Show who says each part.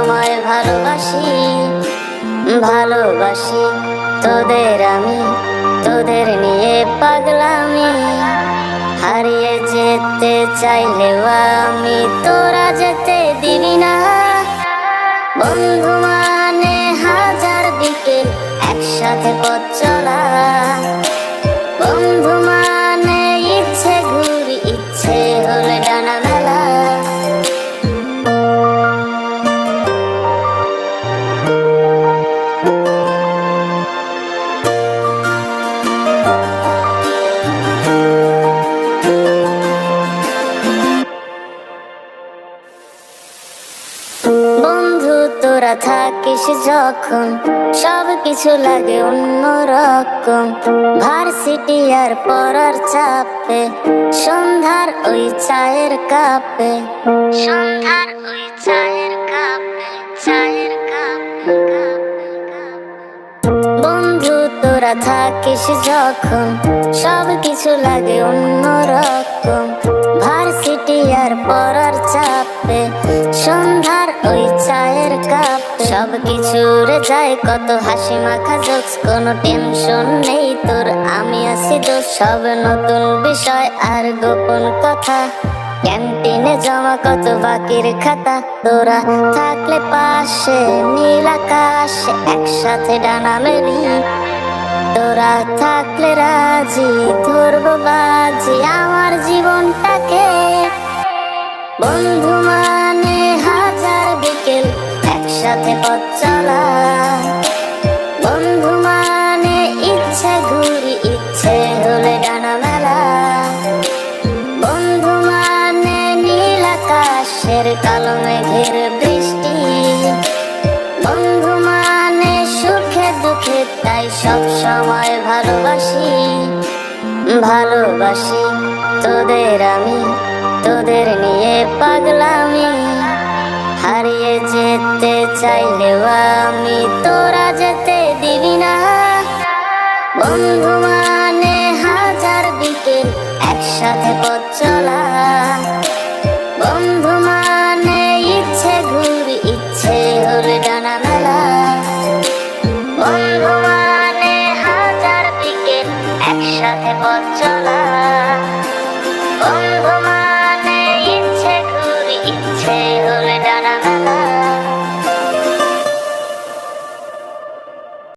Speaker 1: সময় ভালোবাসি ভালোবাসি তোদের আমি, তোদের নিয়ে পাগলামি। হারিয়ে যেতে চাইলেও আমি তোরা যেতে দিবি না। বন্ধু মানে হাজার বিকেল একসাথে পথ চলা। বন্ধু মানে ইচ্ছে ঘুরি, ইচ্ছে হলে ডানা মেলা। বন্ধু তোরা থাকিস যখন সব কিছু লাগে অন্যরকম। ভার্সিটি আর পড়ার চাপে, সন্ধ্যার ওই চায়ের কাপে, সন্ধ্যার ওই চায়ের কাপে, চায়ের কাপে। বন্ধু তোরা থাকিস যখন সব কিছু লাগে অন্যরকম। ভার্সিটি আর পড়ার চাপে, সন্ধ্যার ওই চায়ের কাপ। সব কিছু রে যায় কত হাসি মাখা জোকস, কোনো টেনশন নেই তোর, আমি আছি দোষ। সব নতুন বিষয় আর গোপন কথা, ক্যান্টিনে জমা কত বাকির খাতা। তোরা থাকলে পাশে নীল আকাশে একসাথে ডানা মেলি। তোরা থাকলে রাজি ধরবো বাজি আমার জীবনটাকে। বন্ধু মানে হাজার বিকেল একসাথে পথ চলা। বন্ধু মানে ইচ্ছে ঘুরি, ইচ্ছে হলে ডানা মেলা। বন্ধু মানে নীল আকাশের কালো মেঘের বৃষ্টি। বন্ধু মানে সুখে দুঃখে তাই সব সময় ভালোবাসি ভালোবাসি তোদের আমি, তোদের নিয়ে পাগলামি। হারিয়ে যেতে চাইলেও আমি তোরা যেতে দিবি না। বন্ধু মানে হাজার বিকেল একসাথে পথ চলা। বন্ধু মানে ইচ্ছে ঘুরি, ইচ্ছে হলে ডানা মেলা। বন্ধু মানে হাজার বিকেল একসাথে পথ চলা। বন্ধু মানে ইচ্ছে ঘুরি, ইচ্ছে হলে ডানা মেলা।